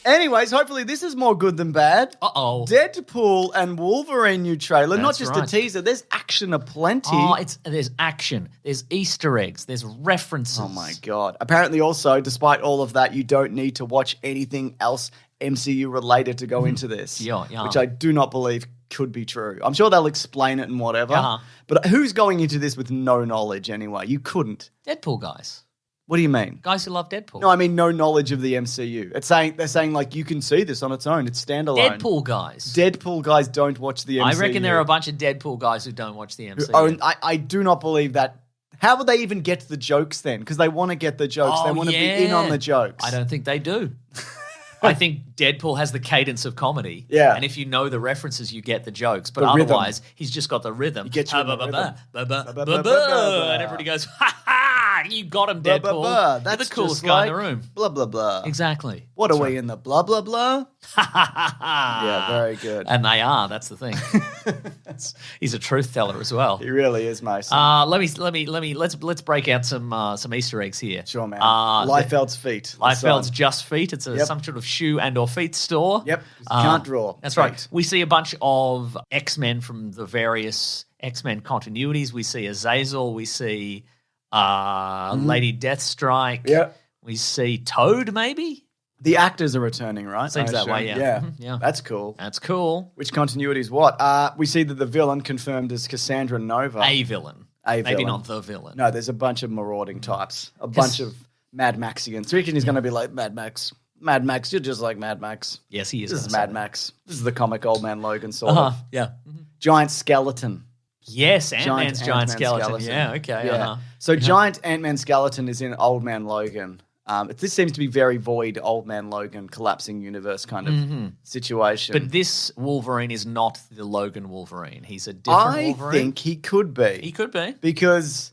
Anyways, hopefully this is more good than bad. Uh-oh. Deadpool and Wolverine new trailer. Not That's just right. a teaser. There's action aplenty. Oh, there's action. There's Easter eggs. There's references. Oh my God. Apparently also, despite all of that, you don't need to watch anything else MCU related to go into this. Yeah. Which I do not believe could be true. I'm sure they'll explain it and whatever. Yeah. But who's going into this with no knowledge anyway? You couldn't. Deadpool guys. What do you mean? Guys who love Deadpool. No, I mean no knowledge of the MCU. They're saying like you can see this on its own. It's standalone. Deadpool guys. Deadpool guys don't watch the MCU. I reckon there are a bunch of Deadpool guys who don't watch the MCU. I do not believe that. How would they even get the jokes then? Because they want to get the jokes. They want to be in on the jokes. I don't think they do. I think Deadpool has the cadence of comedy. Yeah. And if you know the references, you get the jokes. But The rhythm. otherwise, he's just got the rhythm. He gets you in the rhythm. And everybody goes, ha ha, you got him, Blah, Deadpool. blah, blah. You're That's the coolest just guy in like the room. Blah, blah, blah. Exactly. What are we in the blah, blah, blah? Yeah, very good. And they are. That's the thing. He's a truth teller as well. He really is, Mason. Let's break out some Easter eggs here. Sure, man. Uh, Liefeld's feet. Liefeld's Just Feet. It's Yep. some sort of shoe and or feet store. Yep. Can't draw. That's Feet. right. We see a bunch of X-Men from the various X-Men continuities. We see Azazel. We see Lady Deathstrike. Yep. We see Toad, maybe? The actors are returning, right? Seems I that way, assume. yeah. Yeah. Mhm, yeah. That's cool. That's cool. Which continuity is what? We see that the villain confirmed is Cassandra Nova. A villain. A Maybe villain. not the villain. No, there's a bunch of marauding types. A bunch of Mad Maxians. Reckon he's going to be like, Mad Max. Mad Max, you're just like Mad Max. Yes, he is. This is gonna Mad say Max. This is the comic Old Man Logan sort that. of. Yeah. Giant skeleton. Yes, Ant-Man's giant Ant-Man skeleton. Yeah, okay. Yeah. So giant Ant-Man skeleton is in Old Man Logan. This seems to be very Void, Old Man Logan, collapsing universe kind of situation. But this Wolverine is not the Logan Wolverine. He's a different Wolverine. I think he could be. He could be. Because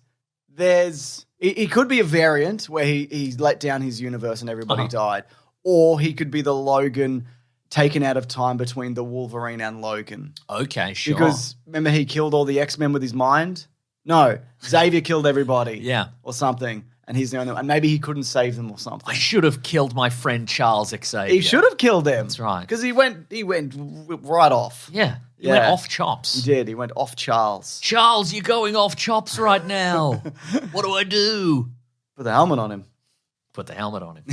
he could be a variant where he let down his universe and everybody died. Or he could be the Logan taken out of time between the Wolverine and Logan. Okay, sure. Because remember he killed all the X-Men with his mind? No, Xavier killed everybody. Yeah. Or something. And he's the only one. And maybe he couldn't save them or something. I should have killed my friend Charles Xavier. He should have killed him. That's right. Because he went right off. Yeah. He went off chops. He did. He went off Charles. Charles, you're going off chops right now. What do I do? Put the helmet on him. Put the helmet on him.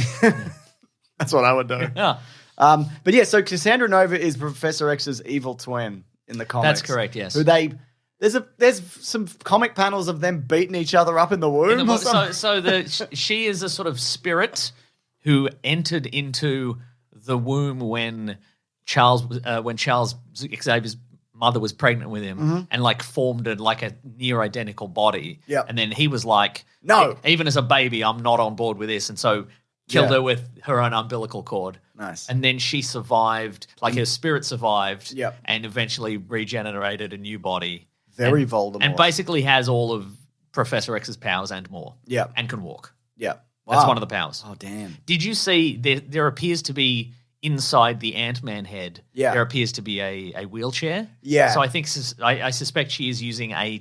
That's what I would do. Yeah. But yeah, so Cassandra Nova is Professor X's evil twin in the comics. That's correct, yes. Who there's some comic panels of them beating each other up in the womb. Or something. She is a sort of spirit who entered into the womb when Charles Xavier's mother was pregnant with him and like formed a near identical body. Yep. And then he was like, No. Even as a baby, I'm not on board with this. And so killed her with her own umbilical cord. Nice. And then she survived, like her spirit survived Yep. and eventually regenerated a new body. Very and, Voldemort. And basically has all of Professor X's powers and more. Yeah. And can walk. Yeah. That's Wow. one of the powers. Oh, damn. Did you see there appears to be inside the Ant-Man head, there appears to be a wheelchair? Yeah. So I think I suspect she is using a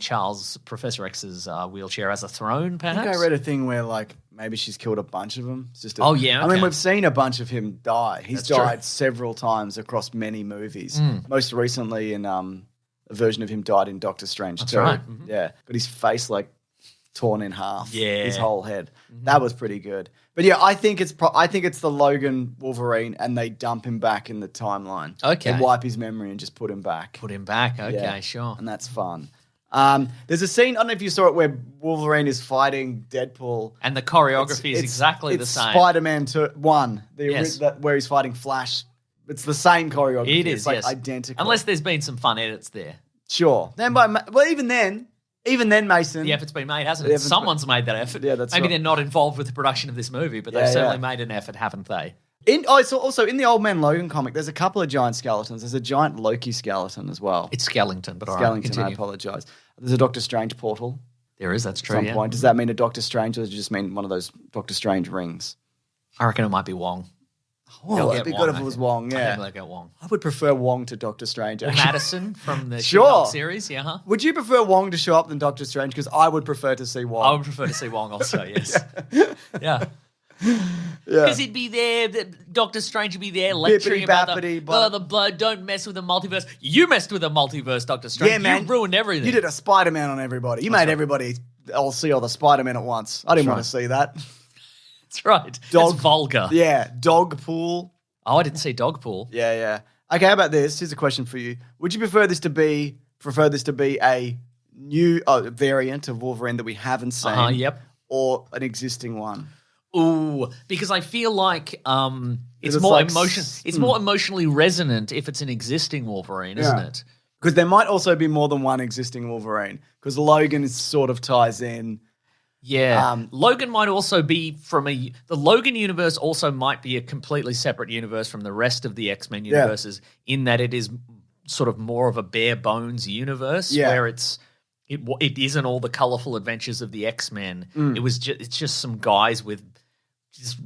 Professor X's wheelchair as a throne, perhaps? I think I read a thing where like maybe she's killed a bunch of them. It's just Oh, yeah, I mean, okay. we've seen a bunch of him die. He's That's true. died several times across many movies. Most recently in a version of him died in Doctor Strange too. right. Yeah. Got his face like torn in half. Yeah. His whole head. That was pretty good. But yeah, I think it's the Logan Wolverine and they dump him back in the timeline. Okay. They wipe his memory and just put him back. Put him back. Okay, Yeah. sure. And that's fun. There's a scene, I don't know if you saw it, where Wolverine is fighting Deadpool. And the choreography is exactly the it's same. Spider-Man 1, Yes. where he's fighting Flash. It's the same choreography. It is, it's like yes. identical. Unless there's been some fun edits there. Sure. Even then, Mason. The effort's been made, hasn't The it? effort's Someone's made that effort. Yeah, that's Maybe right. they're not involved with the production of this movie, but they've certainly made an effort, haven't they? So also in the Old Man Logan comic, there's a couple of giant skeletons. There's a giant Loki skeleton as well. It's Skellington, but all right, Skellington, I continue. apologize. There's a Doctor Strange portal There is, that's at true, some yeah. point. Does that mean a Doctor Strange or does it just mean one of those Doctor Strange rings? I reckon it might be Wong. Oh, They'll it'd get be good Wong, if it was I think. Wong, I yeah. think they'll get Wong. I would prefer Wong to Doctor Strange. Or actually. Madison from the Sure. She-Hulk series, yeah, huh? Would you prefer Wong to show up than Doctor Strange? Because I would prefer to see Wong. I would prefer to see Wong also, yes. Yeah. Because he'd be there, Doctor Strange would be there lecturing about the blood, don't mess with the multiverse. You messed with the multiverse, Doctor Strange. Yeah, man. You ruined everything. You did a Spider-Man on everybody. You made everybody all see all the Spider-Man at once. I didn't want to see that. That's right. It's vulgar. Yeah, Dogpool. Oh, I didn't see Dogpool. Yeah. Okay, how about this? Here's a question for you. Would you prefer this to be a new variant of Wolverine that we haven't seen? Yep. Or an existing one? Ooh, because I feel like it's more emotionally resonant if it's an existing Wolverine, isn't it? Because there might also be more than one existing Wolverine. Because Logan sort of ties in. Yeah, Logan might also be the Logan universe also might be a completely separate universe from the rest of the X-Men universes in that it is sort of more of a bare bones universe where it isn't all the colorful adventures of the X-Men. It's just some guys with just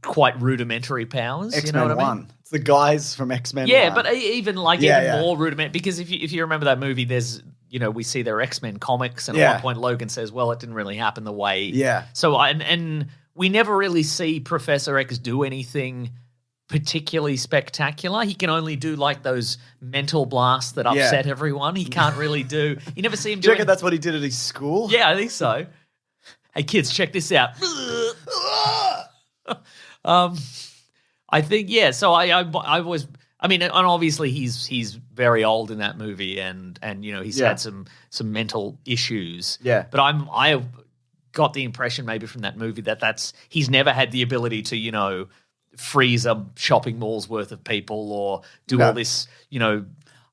quite rudimentary powers. X-Men you know what 1. I mean? It's the guys from X-Men 1. Yeah, but even more rudimentary because if you remember that movie, there's we see their X-Men comics, and at one point Logan says, well, it didn't really happen the way. Yeah. So, and we never really see Professor X do anything particularly spectacular. He can only do like those mental blasts that upset everyone. He can't really do. You never see him do. Do you reckon that's what he did at his school? Yeah, I think so. Hey kids, check this out. I think So I always. I mean, and obviously he's very old in that movie, and he's had some mental issues. Yeah, but I got the impression maybe from that movie that he's never had the ability to freeze a shopping mall's worth of people or do all this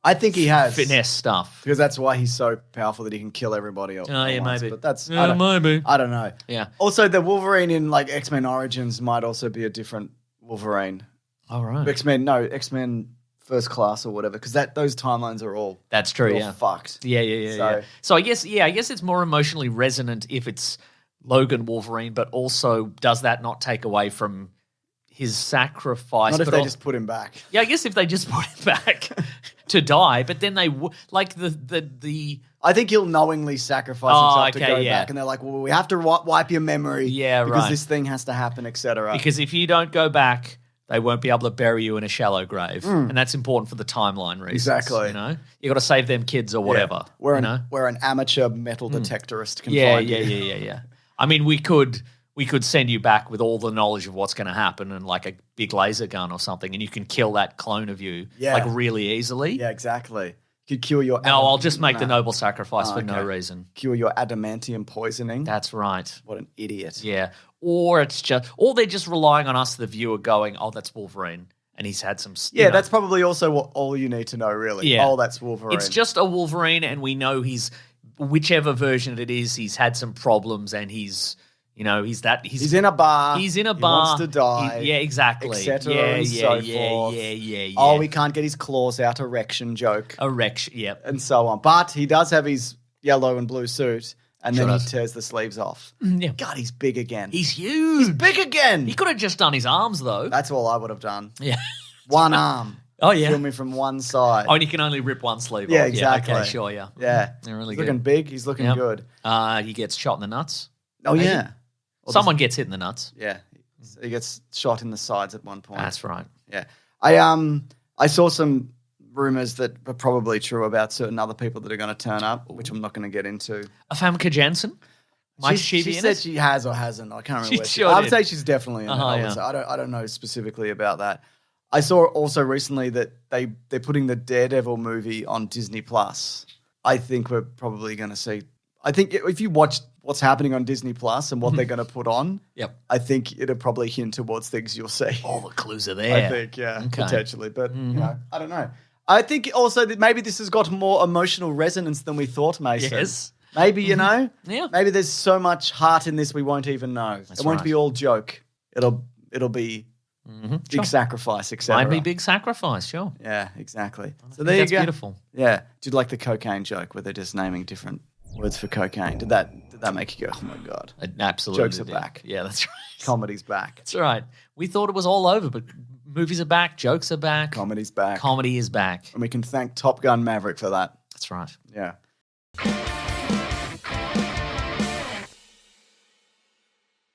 I think he has finesse stuff because that's why he's so powerful that he can kill everybody. Maybe. But that's maybe I don't know. Yeah. Also, the Wolverine in like X-Men Origins might also be a different Wolverine. All right. X-Men First Class or whatever, because those timelines are all that's true. Yeah, fucked. Yeah. So I guess it's more emotionally resonant if it's Logan Wolverine, but also does that not take away from his sacrifice? Not if they just put him back. Yeah, I guess if they just put him back to die, but then they like the. I think he'll knowingly sacrifice himself to go back, and they're like, "Well, we have to wipe your memory, because this thing has to happen, etc." Because if you don't go back, they won't be able to bury you in a shallow grave, and that's important for the timeline reasons. Exactly. You got to save them kids or whatever. Where an amateur metal detectorist can find you. Yeah. I mean, we could send you back with all the knowledge of what's going to happen and like a big laser gun or something, and you can kill that clone of you like really easily. Yeah, exactly. Could cure your. No, I'll just make the noble sacrifice for no reason. Cure your adamantium poisoning. That's right. What an idiot. Yeah. Or they're just relying on us, the viewer, going, "Oh, that's Wolverine," and he's had some. That's probably also all you need to know, really. Yeah. Oh, that's Wolverine. It's just a Wolverine, and we know he's whichever version it is. He's had some problems, and he's in a bar. He wants to die. Exactly. Etc. and so forth. Yeah. Oh, he can't get his claws out. Erection joke. Erection. Yep. And so on. But he does have his yellow and blue suit. And then he tears the sleeves off. Yeah. God, he's big again. He's huge. He's big again. He could have just done his arms, though. That's all I would have done. Yeah. One arm. Oh, yeah. Filming from one side. Oh, and you can only rip one sleeve off. Yeah, exactly. Yeah, okay, sure, yeah. Yeah. They're really He's good. looking big. He's looking good. He gets shot in the nuts. Oh, maybe. yeah. Someone gets hit in the nuts. Yeah. He gets shot in the sides at one point. That's right. Yeah. I saw some rumors that are probably true about certain other people that are going to turn up, which I'm not going to get into. Famke Janssen? Might she be in said it? she has or hasn't. I can't remember. Sure I would say she's definitely in it. Yeah. I don't know specifically about that. I saw also recently that they're putting the Daredevil movie on Disney Plus. I think we're probably going to see. I think if you watch what's happening on Disney Plus and what they're going to put on, I think it'll probably hint towards things you'll see. All the clues are there. I think, potentially. But, I don't know. I think also that maybe this has got more emotional resonance than we thought, Mason. Yes. Maybe, Yeah. Maybe there's so much heart in this we won't even know. It won't be all joke. It'll be big sacrifice, etc. Might be big sacrifice, sure. Yeah, exactly. So there you go. That's beautiful. Yeah. Did you like the cocaine joke where they're just naming different words for cocaine? Did that make you go, oh my God? Absolutely. Jokes are back. Yeah, that's right. Comedy's back. That's right. We thought it was all over, but movies are back, jokes are back. Comedy's back. Comedy is back. And we can thank Top Gun Maverick for that. That's right. Yeah.